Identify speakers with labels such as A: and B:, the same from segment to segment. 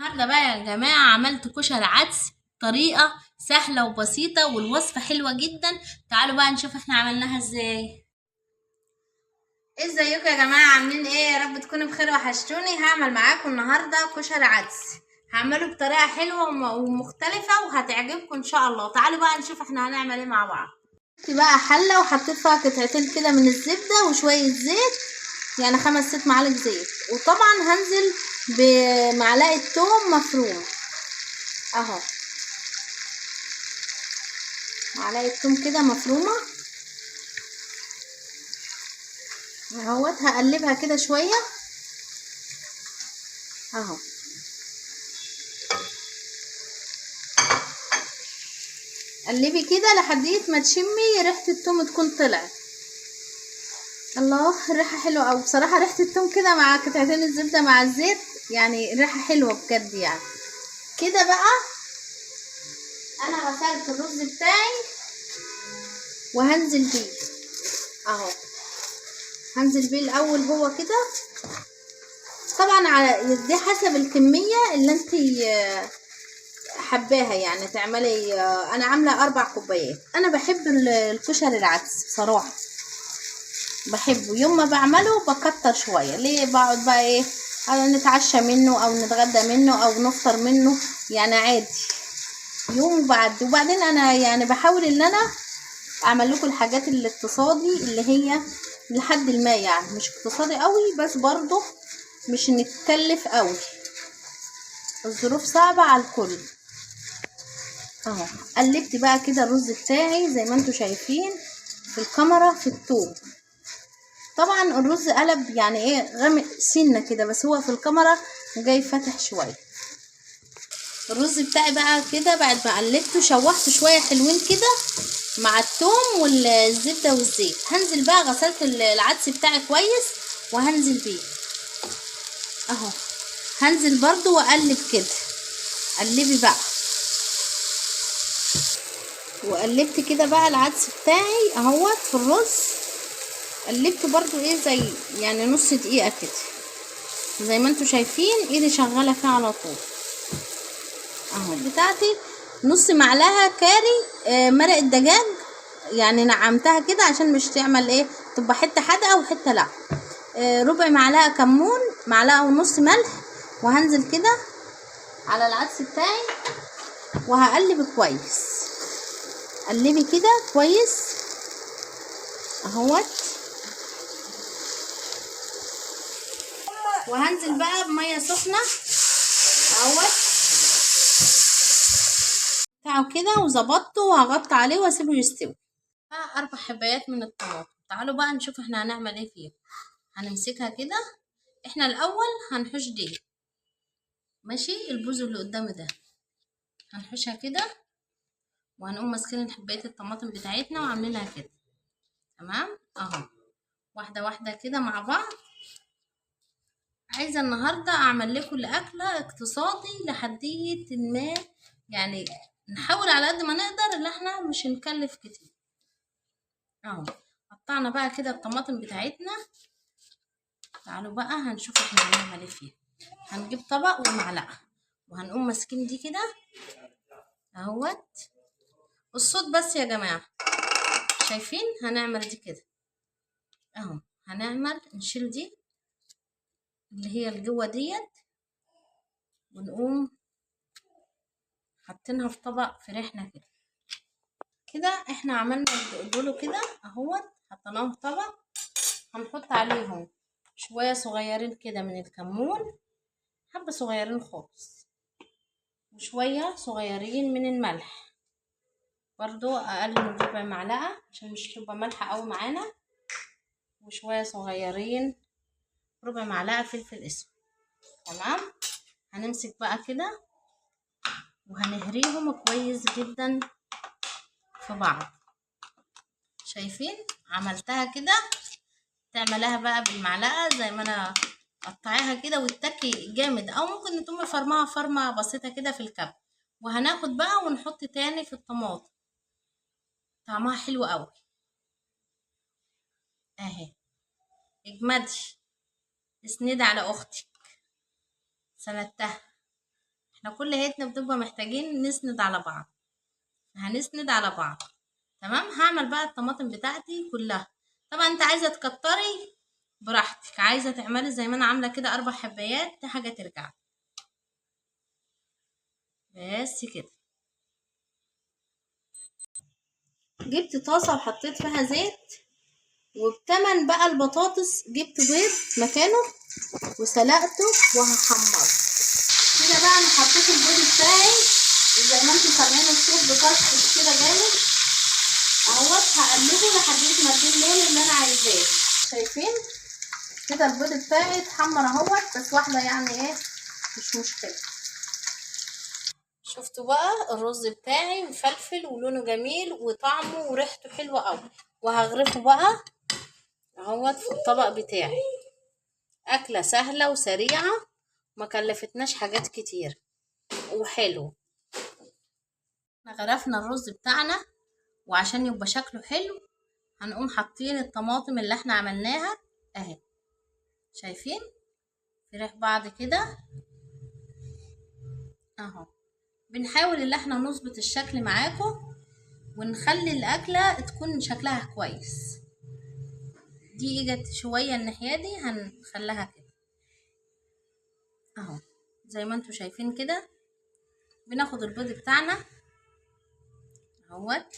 A: النهارده بقى يا جماعة عملت كشري عدس بطريقة سهلة وبسيطة والوصفة حلوة جدا. تعالوا بقى نشوف احنا عملناها ازاي. ازيكم يا جماعة، عاملين ايه؟ يا رب تكونوا بخير وحشتوني. هعمل معاكم النهاردة كشري عدس، هعمله بطريقة حلوة ومختلفة وهتعجبكم ان شاء الله. تعالوا بقى نشوف احنا هنعمل ايه مع بعض. جبت بقى حلة وحطيت فيها قطعتين كده من الزبدة وشوية زيت، يعني 5 6 معالق زيت. وطبعا هنزل بمعلقة توم مفروم اهو، معلقة توم كده مفرومة اهوت. هقلبها كده شوية اهو، قلبي كده لحد ما تشمي ريحة التوم تكون طلعت. الله، الريحة حلوة اوي بصراحة، ريحة التوم كده مع قطعتين الزبدة مع الزيت، يعني الريحة حلوة بجد. يعني كده بقى انا غسلت الرز بتاعي وهنزل بيه اهو. هنزل بيه الاول هو كده، طبعا على دي حسب الكمية اللي انتي حباها، يعني تعملي. انا عامله 4 كوبايات. انا بحب الكشري العدس بصراحه، بحبه. يوم ما بعمله بكتر شويه، ليه؟ بقعد بقى ايه، أو نتعشى منه او نتغدى منه او نفطر منه، يعني عادي يوم بعد. وبعدين انا يعني بحاول ان انا اعمل لكم الحاجات الاقتصادي اللي هي لحد ما، يعني مش اقتصادي قوي بس برضه مش نتكلف قوي، الظروف صعبه على الكل اهو. قلبت بقى كده الرز بتاعي زي ما انتوا شايفين في الكاميرا في التوم. طبعا الرز قلب يعني ايه، غامق سنه كده، بس هو في الكاميرا جاي فاتح شويه. الرز بتاعي بقى كده بعد ما قلبته شوحته شويه حلوين كده مع التوم والزبده والزيت. هنزل بقى، غسلت العدس بتاعي كويس وهنزل بيه اهو. هنزل برضو واقلب كده، قلبي بقى. وقلبت كده بقى العدس بتاعي اهوت في الرز، قلبت برضو ايه زي يعني نص دقيقة كده، زي ما انتوا شايفين ايدي شغالة فيها على طول اهو. بتاعتي نص معلقة كاري مرق الدجاج، يعني نعمتها كده عشان مش تعمل ايه، تبقى حتة حادقة وحتة لا. ربع معلقة كمون، معلقة ونص ملح. وهنزل كده على العدس بتاعي وهقلب كويس. قلبي كده كويس اهوت. وهنزل بقى بميه سخنه اهوت بتاعه كده وظبطته، وهغطي عليه واسيبه يستوي. 4 حبايات من الطماطم. تعالوا بقى نشوف احنا هنعمل ايه فيها. هنمسكها كده، احنا الاول هنحوش دي ماشي، البوز اللي قدامي ده هنحوشها كده، وهنقوم ماسكين حبايات الطماطم بتاعتنا وعاملينها كده تمام اهو، واحده واحده كده مع بعض. عايزه النهارده اعمل لكم الاكله اقتصادي لحديه ما، يعني نحاول على قد ما نقدر ان احنا مش نكلف كتير اهو. قطعنا بقى كده الطماطم بتاعتنا. تعالوا بقى هنشوف احنا هنعمل ايه فيها. هنجيب طبق ومعلقه وهنقوم ماسكين دي كده اهوت. الصوت بس يا جماعه، شايفين؟ هنعمل دي كده اهو. هنعمل نشيل دي اللي هي الجوه ديت، ونقوم حاطينها في طبق في ريحنا كده. كده احنا عملنا دول كده اهوت، حطيناهم في طبق. هنحط عليهم شويه صغيرين كده من الكمون، حبه صغيرين خالص، وشويه صغيرين من الملح، برضو اقل من ربع معلقه عشان مش تبقى مالحه قوي معانا. وشويه صغيرين ربع معلقه فلفل اسود تمام. هنمسك بقى كده وهنهريهم كويس جدا في بعض. شايفين؟ عملتها كده، تعملها بقى بالمعلقه زي ما انا قطعيها كده وتتكي جامد، او ممكن تقومي فرمها فرمه بسيطه كده في الكب. وهناخد بقى ونحط تاني في الطماطم، طعمها حلو قوي اهي. اجمدي، اسندي على اختي، سندتها احنا كل هيتنا بتبقى محتاجين نسند على بعض، هنسند على بعض. تمام. هعمل بقى الطماطم بتاعتي كلها. طبعا انت عايزه تكتري براحتك، عايزه تعملي زي ما انا عامله كده 4 حبايات، دي حاجه ترجع. بس كده. جبت طاسه وحطيت فيها زيت، وبتمن بقى البطاطس جبت بيض مكانه وسلقته وهحمره كده. بقى انا حطيت البيض بتاعي زي ما انتم سامعين الصوت بطرش كده جامد اهوت. هقلبه لحد ما اديه اللون اللي انا عايزاه. شايفين كده البيض بتاعي اتحمر اهوت، بس واحده يعني ايه مش مشكله. شفتوا بقى الرز بتاعي مفلفل ولونه جميل وطعمه وريحته حلوه قوي. وهغرفه بقى اهوت في الطبق بتاعي. اكله سهله وسريعه ما كلفتناش حاجات كتير وحلو. احنا غرفنا الرز بتاعنا، وعشان يبقى شكله حلو هنقوم حاطين الطماطم اللي احنا عملناها اهي. شايفين في ريح بعض كده اهو. بنحاول ان احنا نظبط الشكل معاكم ونخلي الاكله تكون شكلها كويس. دي اجت شويه الناحيه دي هنخليها كده اهو زي ما انتم شايفين كده. بناخد البيض بتاعنا اهوت.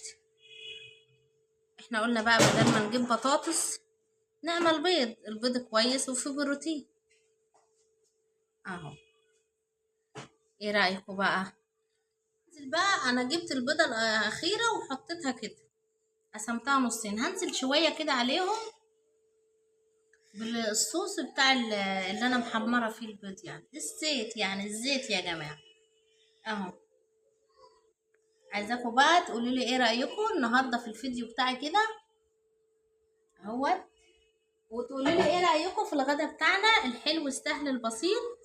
A: احنا قلنا بقى بدل ما نجيب بطاطس نعمل بيض، البيض كويس وفيه بروتين اهو. ايه رايكم بقى؟ هنزل بقى، انا جبت البيضه الاخيره وحطيتها كده قسمتها نصين. هنزل شويه كده عليهم بالصوص بتاع اللي انا محمره فيه البيض، يعني الزيت، يعني الزيت يا جماعه اهو. عايزاكم بقى تقولوا لي ايه رايكم النهارده في الفيديو بتاعي كده اهوت، وتقولوا لي ايه رايكم في الغدا بتاعنا الحلو السهل البسيط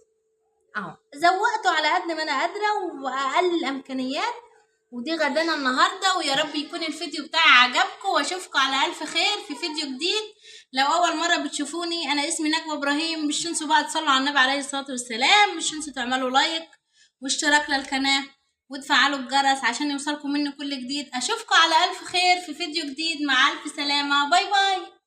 A: اهو. زوقته على قد ما انا قادره واقل الامكانيات، ودي غدانا النهارده. ويا رب يكون الفيديو بتاعي عجبكم، واشوفكم على الف خير في فيديو جديد. لو اول مره بتشوفوني، انا اسمي نجوى ابراهيم. مش تنسوا بقى تصلوا على النبي عليه الصلاه والسلام، مش تنسوا تعملوا لايك واشتراك للقناه وتفعلوا الجرس عشان يوصلكم مني كل جديد. اشوفكم على الف خير في فيديو جديد. مع الف سلامه، باي باي.